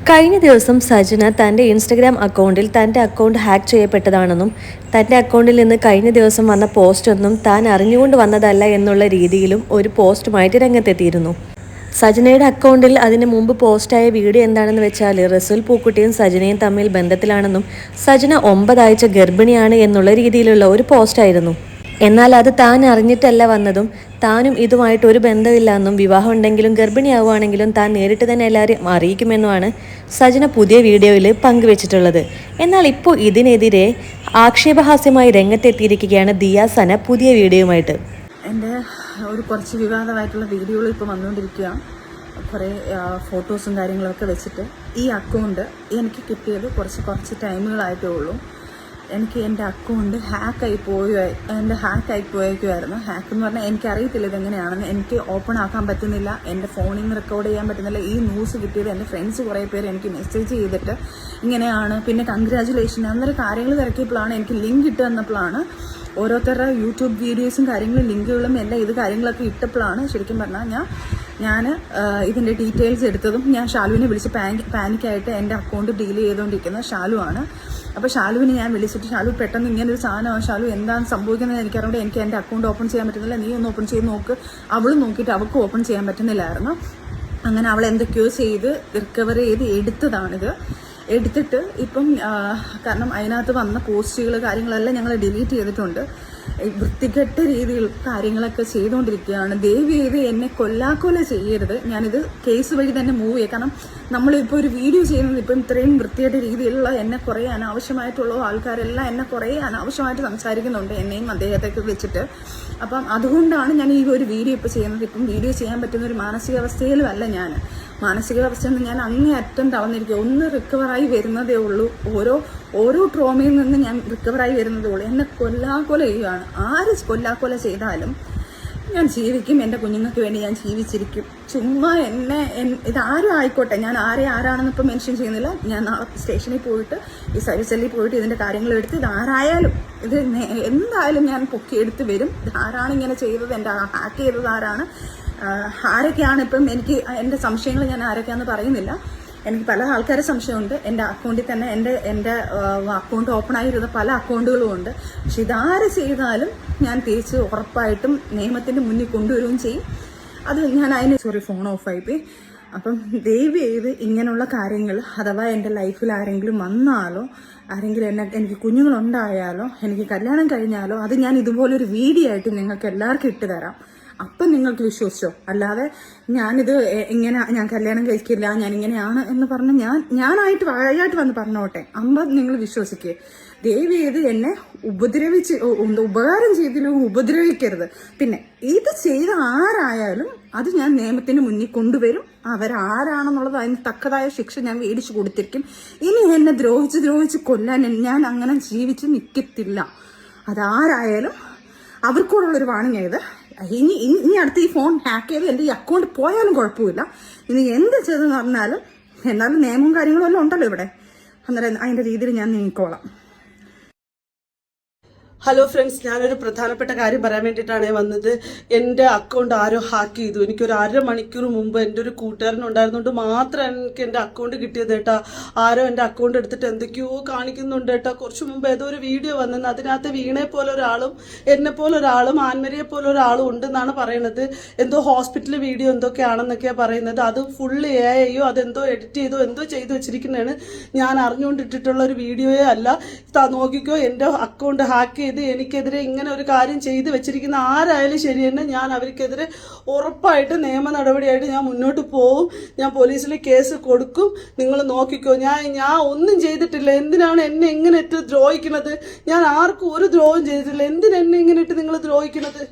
കഴിഞ്ഞ ദിവസം സജന തൻ്റെ ഇൻസ്റ്റഗ്രാം അക്കൗണ്ടിൽ തൻ്റെ അക്കൗണ്ട് ഹാക്ക് ചെയ്യപ്പെട്ടതാണെന്നും തൻ്റെ അക്കൗണ്ടിൽ നിന്ന് കഴിഞ്ഞ ദിവസം വന്ന പോസ്റ്റൊന്നും താൻ അറിഞ്ഞുകൊണ്ട് വന്നതല്ല എന്നുള്ള രീതിയിലും ഒരു പോസ്റ്റുമായിട്ട് രംഗത്തെത്തിയിരുന്നു. സജനയുടെ അക്കൗണ്ടിൽ അതിന് മുമ്പ് പോസ്റ്റായ വീഡിയോ എന്താണെന്ന് വെച്ചാൽ റസൂൽ പൂക്കുട്ടിയും സജനയും തമ്മിൽ ബന്ധത്തിലാണെന്നും സജന 9 ആഴ്ച ഗർഭിണിയാണ് എന്നുള്ള രീതിയിലുള്ള ഒരു പോസ്റ്റായിരുന്നു. എന്നാൽ അത് താൻ അറിഞ്ഞിട്ടല്ല വന്നതും താനും ഇതുമായിട്ട് ഒരു ബന്ധമില്ലെന്നും വിവാഹം ഉണ്ടെങ്കിലും ഗർഭിണിയാവുകയാണെങ്കിലും താൻ നേരിട്ട് തന്നെ എല്ലാവരെയും അറിയിക്കുമെന്നുമാണ് സജന പുതിയ വീഡിയോയിൽ പങ്കുവച്ചിട്ടുള്ളത്. എന്നാൽ ഇപ്പോൾ ഇതിനെതിരെ ആക്ഷേപഹാസ്യമായി രംഗത്തെത്തിയിരിക്കുകയാണ് ദിയ സന പുതിയ വീഡിയോയുമായിട്ട്. എൻ്റെ കുറച്ച് വിവാദമായിട്ടുള്ള വീഡിയോകൾ ഇപ്പോൾ വന്നുകൊണ്ടിരിക്കുക. കുറേ ഫോട്ടോസും കാര്യങ്ങളൊക്കെ വെച്ചിട്ട് ഈ അക്കൗണ്ട് എനിക്ക് കിട്ടിയത് കുറച്ച് ടൈമുകളായിട്ടേ ഉള്ളൂ. എനിക്ക് എൻ്റെ അക്കൗണ്ട് ഹാക്കായി പോയേക്കുമായിരുന്നു. ഹാക്ക് എന്ന് പറഞ്ഞാൽ എനിക്കറിയത്തില്ല ഇതെങ്ങനെയാണെന്ന്. എനിക്ക് ഓപ്പൺ ആക്കാൻ പറ്റുന്നില്ല, എൻ്റെ ഫോണിൽ നിന്ന് റെക്കോർഡ് ചെയ്യാൻ പറ്റുന്നില്ല. ഈ ന്യൂസ് കിട്ടിയത് എൻ്റെ ഫ്രണ്ട്സ് കുറേ പേര് എനിക്ക് മെസ്സേജ് ചെയ്തിട്ട് ഇങ്ങനെയാണ്, പിന്നെ കൺഗ്രാജുലേഷൻ അന്നേരം കാര്യങ്ങൾ തിരക്കിയപ്പോഴാണ് എനിക്ക് ലിങ്ക് ഇട്ട് തന്നപ്പോഴാണ് ഓരോരുത്തരുടെ യൂട്യൂബ് വീഡിയോസും കാര്യങ്ങളും ലിങ്കുകളും എല്ലാം ഇത് കാര്യങ്ങളൊക്കെ ഇട്ടപ്പോഴാണ് ശരിക്കും പറഞ്ഞാൽ ഞാൻ ഇതിൻ്റെ ഡീറ്റെയിൽസ് എടുത്തതും ഞാൻ ഷാലുവിനെ വിളിച്ച് പാനിക്കായിട്ട് എൻ്റെ അക്കൗണ്ട് ഡീൽ ചെയ്തുകൊണ്ടിരിക്കുന്നത് ഷാലുവാണ്. അപ്പോൾ ഷാലുവിനെ ഞാൻ വിളിച്ചിട്ട് ഷാലു പെട്ടെന്ന് ഇങ്ങനൊരു സാധനമാണ് ഷാലു എന്താണ് സംഭവിക്കുന്നത് എനിക്കറിയാം, എനിക്ക് എൻ്റെ അക്കൗണ്ട് ഓപ്പൺ ചെയ്യാൻ പറ്റുന്നില്ല, നീ ഒന്ന് ഓപ്പൺ ചെയ്ത് നോക്ക്. അവൾ നോക്കിയിട്ട് അവൾക്ക് ഓപ്പൺ ചെയ്യാൻ പറ്റുന്നില്ലായിരുന്നു. അങ്ങനെ അവൾ എന്തൊക്കെയോ ചെയ്ത് റിക്കവർ ചെയ്ത് എടുത്തിട്ട് ഇപ്പം കാരണം അതിനകത്ത് വന്ന പോസ്റ്റുകൾ കാര്യങ്ങളെല്ലാം ഞങ്ങൾ ഡിലീറ്റ് ചെയ്തിട്ടുണ്ട്. വൃത്തികെട്ട രീതിയിൽ കാര്യങ്ങളൊക്കെ ചെയ്തുകൊണ്ടിരിക്കുകയാണ്. ദയവ് ചെയ്ത് എന്നെ കൊല്ലാക്കൊല ചെയ്യരുത്. ഞാനിത് കേസ് വഴി തന്നെ മൂവ് ചെയ്യാം. കാരണം നമ്മളിപ്പോൾ ഒരു വീഡിയോ ചെയ്യുന്നത് ഇപ്പം ഇത്രയും വൃത്തിയായിട്ട് രീതിയിലുള്ള എന്നെ കുറേ അനാവശ്യമായിട്ടുള്ള ആൾക്കാരെല്ലാം എന്നെ കുറേ അനാവശ്യമായിട്ട് സംസാരിക്കുന്നുണ്ട് എന്നെയും അദ്ദേഹത്തെയൊക്കെ വെച്ചിട്ട്. അപ്പം അതുകൊണ്ടാണ് ഞാൻ ഈ ഒരു വീഡിയോ ഇപ്പോൾ ചെയ്യുന്നത്. ഇപ്പം വീഡിയോ ചെയ്യാൻ പറ്റുന്ന ഒരു മാനസികാവസ്ഥയിലും അല്ല ഞാൻ. മാനസികാവസ്ഥയിൽ നിന്ന് ഞാൻ അങ്ങേയറ്റം തളർന്നിരിക്കുക. ഒന്ന് റിക്കവറായി വരുന്നതേ ഉള്ളൂ. ഓരോ ട്രോമയിൽ നിന്ന് ഞാൻ റിക്കവറായി വരുന്നതേ ഉള്ളൂ. എന്നെ കൊല്ലാക്കൊല ചെയ്യുകയാണ്. ആര് കൊല്ലാക്കൊല ചെയ്താലും ഞാൻ ജീവിക്കും. എൻ്റെ കുഞ്ഞുങ്ങൾക്ക് വേണ്ടി ഞാൻ ജീവിച്ചിരിക്കും. ചുമ്മാ ഇതാരും ആയിക്കോട്ടെ, ഞാൻ ആരാണെന്ന് ഇപ്പം മെൻഷൻ ചെയ്യുന്നില്ല. ഞാൻ നാളെ സ്റ്റേഷനിൽ പോയിട്ട് ഈ സർവീസ് സെല്ലിൽ പോയിട്ട് ഇതിൻ്റെ കാര്യങ്ങൾ എടുത്ത് ഇതാരായാലും ഇത് എന്തായാലും ഞാൻ പൊക്കിയെടുത്ത് വരും. ഇതാരാണ് ഇങ്ങനെ ചെയ്തത്, എൻ്റെ ഹാക്ക് ചെയ്തത് ആരൊക്കെയാണ് ഇപ്പം എനിക്ക് എൻ്റെ സംശയങ്ങൾ ഞാൻ ആരൊക്കെയാണെന്ന് പറയുന്നില്ല. എനിക്ക് പല ആൾക്കാരെ സംശയമുണ്ട്. എൻ്റെ അക്കൗണ്ടിൽ തന്നെ എൻ്റെ അക്കൗണ്ട് ഓപ്പൺ ആയിരുന്ന പല അക്കൗണ്ടുകളും ഉണ്ട്. പക്ഷെ ഇതാര് ചെയ്താലും ഞാൻ തിരിച്ച് ഉറപ്പായിട്ടും നിയമത്തിൻ്റെ മുന്നിൽ കൊണ്ടുവരികയും ചെയ്യും. അത് ഞാൻ ഫോൺ ഓഫായിപ്പോയി. അപ്പം ദയവ് ചെയ്ത് ഇങ്ങനെയുള്ള കാര്യങ്ങൾ അഥവാ എൻ്റെ ലൈഫിൽ ആരെങ്കിലും വന്നാലോ എനിക്ക് കുഞ്ഞുങ്ങളുണ്ടായാലോ എനിക്ക് കല്യാണം കഴിഞ്ഞാലോ അത് ഞാൻ ഇതുപോലൊരു വീഡിയോ ആയിട്ട് നിങ്ങൾക്ക് എല്ലാവർക്കും ഇട്ട് തരാം. അപ്പം നിങ്ങൾക്ക് വിശ്വസിച്ചോ. അല്ലാതെ ഞാൻ കല്യാണം കഴിക്കില്ല, ഞാൻ ഇങ്ങനെയാണ് എന്ന് പറഞ്ഞ് ഞാനായിട്ട് വായായിട്ട് വന്ന് പറഞ്ഞോട്ടെ. നിങ്ങൾ വിശ്വസിക്കുക. ദയവ് ചെയ്ത് എന്നെ ഉപകാരം ചെയ്തില്ലെങ്കിൽ ഉപദ്രവിക്കരുത്. പിന്നെ ഇത് ചെയ്ത ആരായാലും അത് ഞാൻ നിയമത്തിന് മുന്നിൽ കൊണ്ടുവരും. അവരാരാണെന്നുള്ളത് അതിന് തക്കതായ ശിക്ഷ ഞാൻ മേടിച്ചു കൊടുത്തിരിക്കും. ഇനി എന്നെ ദ്രോഹിച്ച് കൊല്ലാൻ ഞാൻ അങ്ങനെ ജീവിച്ച് നിൽക്കത്തില്ല. അതാരായാലും അവർക്കൂടുള്ളൊരു വാണിംഗ് ഇത്. ഇനി അടുത്ത് ഈ ഫോൺ ഹാക്ക് ചെയ്ത് എൻ്റെ ഈ അക്കൗണ്ട് പോയാലും കുഴപ്പമില്ല. ഇനി എന്ത് ചെയ്തെന്ന് പറഞ്ഞാലും എന്നാലും നിയമവും കാര്യങ്ങളും എല്ലാം ഉണ്ടല്ലോ ഇവിടെ. അന്നേരം അതിൻ്റെ രീതിയിൽ ഞാൻ നീങ്ങിക്കോളാം. ഹലോ ഫ്രണ്ട്സ്, ഞാനൊരു പ്രധാനപ്പെട്ട കാര്യം പറയാൻ വേണ്ടിയിട്ടാണ് വന്നത്. എൻ്റെ അക്കൗണ്ട് ആരോ ഹാക്ക് ചെയ്തു. എനിക്കൊരു അരമണിക്കൂർ മുമ്പ് എൻ്റെ ഒരു കൂട്ടുകാരനുണ്ടായിരുന്നുകൊണ്ട് മാത്രം എനിക്ക് എൻ്റെ അക്കൗണ്ട് കിട്ടിയത് കേട്ടാ. ആരോ എൻ്റെ അക്കൗണ്ട് എടുത്തിട്ട് എന്തൊക്കെയോ കാണിക്കുന്നുണ്ട് കേട്ടോ. കുറച്ച് മുമ്പ് ഏതോ ഒരു വീഡിയോ വന്നത്, അതിനകത്ത് വീണയെ പോലെ ഒരാളും എന്നെ പോലെ ഒരാളും ആൻമരിയെ പോലെ ഒരാളും ഉണ്ടെന്നാണ് പറയുന്നത്. എന്തോ ഹോസ്പിറ്റൽ വീഡിയോ എന്തൊക്കെയാണെന്നൊക്കെയാണ് പറയുന്നത്. അത് ഫുള്ള് എഐയോ അതെന്തോ എഡിറ്റ് ചെയ്തോ എന്തോ ചെയ്ത് വെച്ചിരിക്കുന്നതാണ്. ഞാൻ അറിഞ്ഞുകൊണ്ടിട്ടിട്ടുള്ള ഒരു വീഡിയോയേ അല്ല. നോക്കിക്കോ, എൻ്റെ അക്കൗണ്ട് ഹാക്ക് എനിക്കെതിരെ ഇങ്ങനെ ഒരു കാര്യം ചെയ്തു വെച്ചിരിക്കുന്ന ആരായാലും ശരി തന്നെ ഞാൻ അവർക്കെതിരെ ഉറപ്പായിട്ട് നിയമ നടപടിയായിട്ട് ഞാൻ മുന്നോട്ട് പോകും. ഞാൻ പോലീസിൽ കേസ് കൊടുക്കും. നിങ്ങൾ നോക്കിക്കോ. ഞാൻ ഒന്നും ചെയ്തിട്ടില്ല. എന്തിനാണ് എന്നെ ഇങ്ങനെ ഇട്ട് ദ്രോഹിക്കുന്നത്? ഞാൻ ആർക്കും ഒരു ദ്രോഹം ചെയ്തിട്ടില്ല. എന്തിനെന്നെ ഇങ്ങനെ ഇട്ട് നിങ്ങൾ ദ്രോഹിക്കുന്നത്?